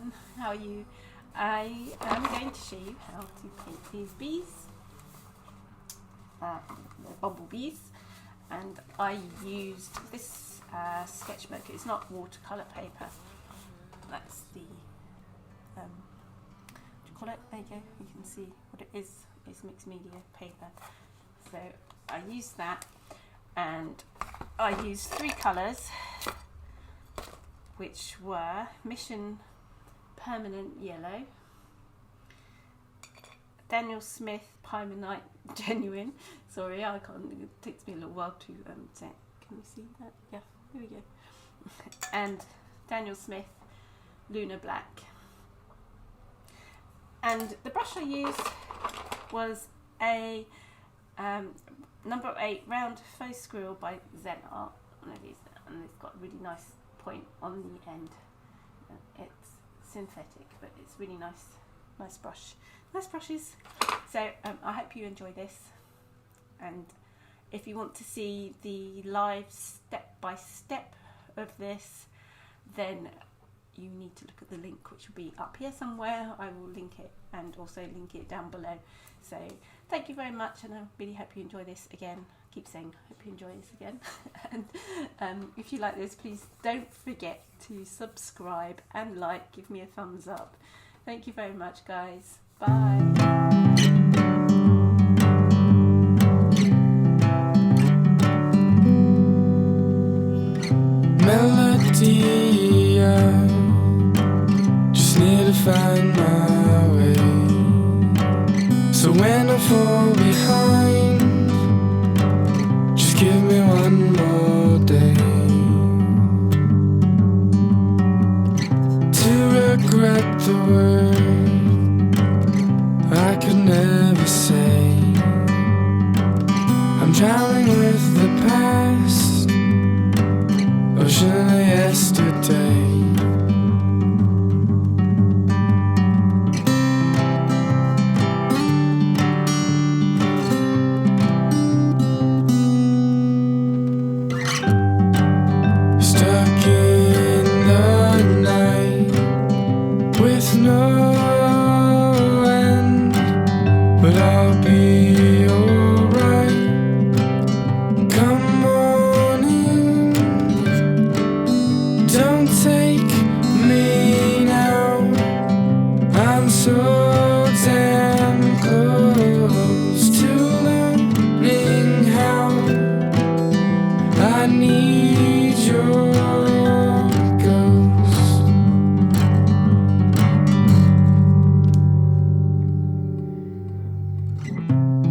everyone, how are you? I am going to show you how to paint these bees, the bumblebees, and I used this sketchbook. It's not watercolor paper, that's the what do you call it? There you go, you can see what it is. It's mixed media paper. So I used that, and I used 3 colours, which were Mission Permanent Yellow, Daniel Smith Pymonite Genuine. Sorry, I can't. It takes me a little while to say. Can you see that? Yeah, here we go. And Daniel Smith Lunar Black. And the brush I used was a number 8 round faux squirrel by Zen Art. One of these, and it's got a really nice point on the end. It's synthetic, but it's really nice brush, nice brushes. So I hope you enjoy this, and if you want to see the live step-by-step of this, then you need to look at the link, which will be up here somewhere. I will link it and also link it down below. So thank you very much, and I really hope you enjoy this again. I keep saying hope you enjoy this again. And if you like this, please don't forget to subscribe and like, give me a thumbs up. Thank you very much, guys. Bye. Melody, I just need to find my way. So when I fall behind, just give me one more day to regret the word I could never say. I'm drowning with the past, ocean of yesterday. Stuck in the night with no end, but I'll be alright. Come on in, don't take me now. I'm so damn close to learning how. I need your ghost.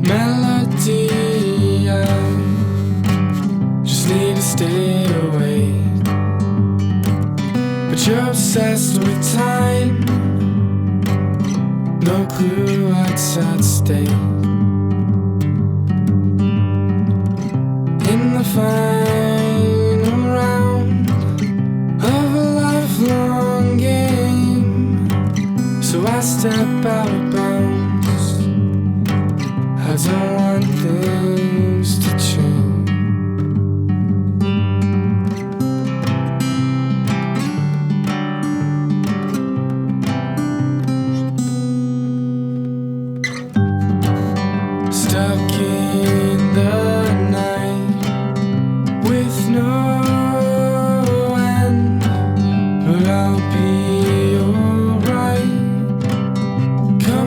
Melody, I just need to stay awake, but you're obsessed with time, no clue what's at stake. In the final round of a lifelong game, so I step out of bounds. I don't want things to change. Stuck in the night with no end, but I'll be alright. Come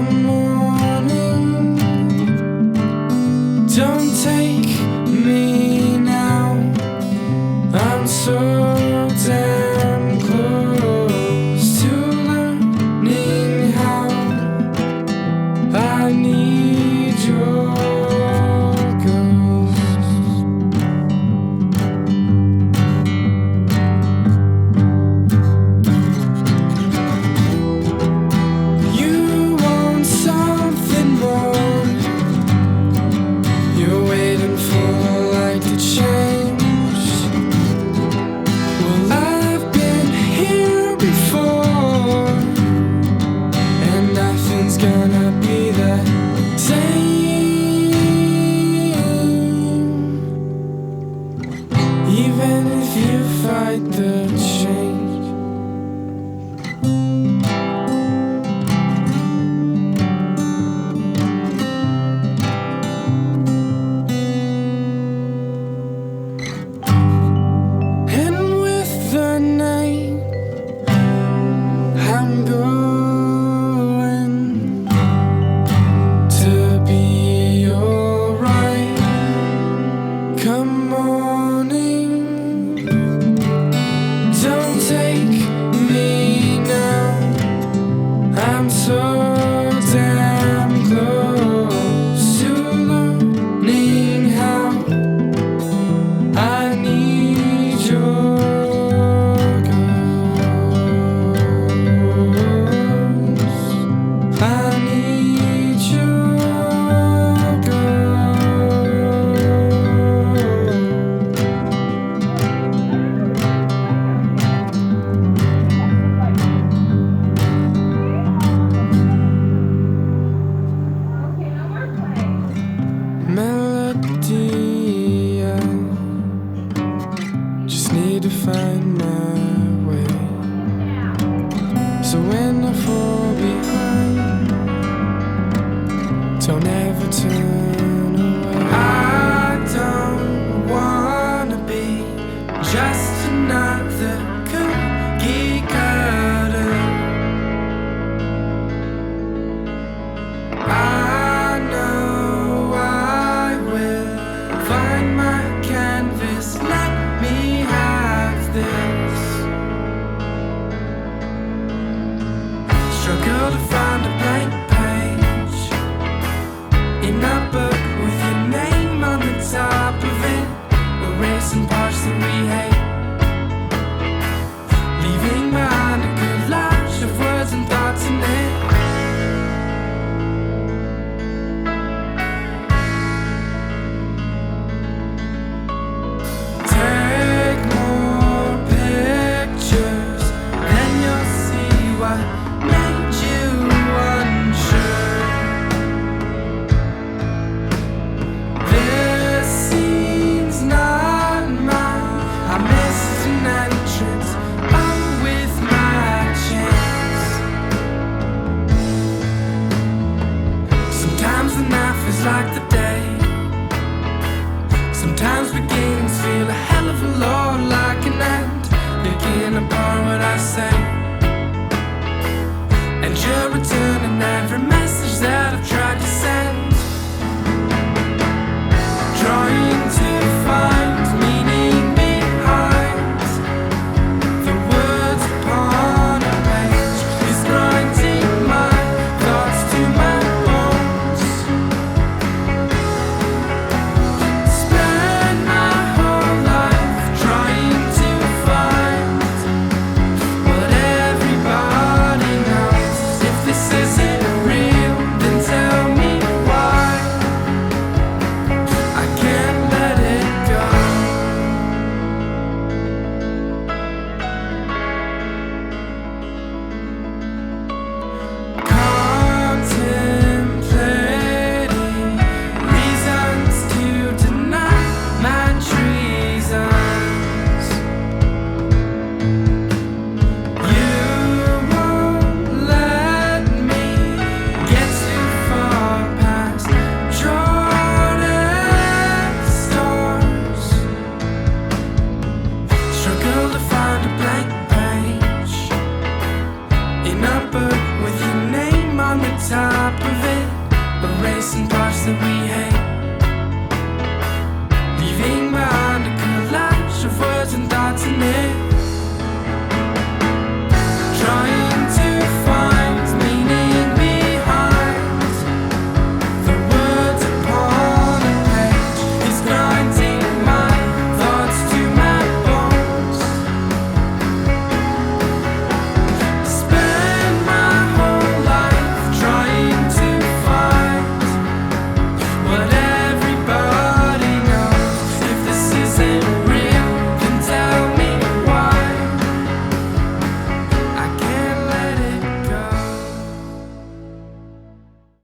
return.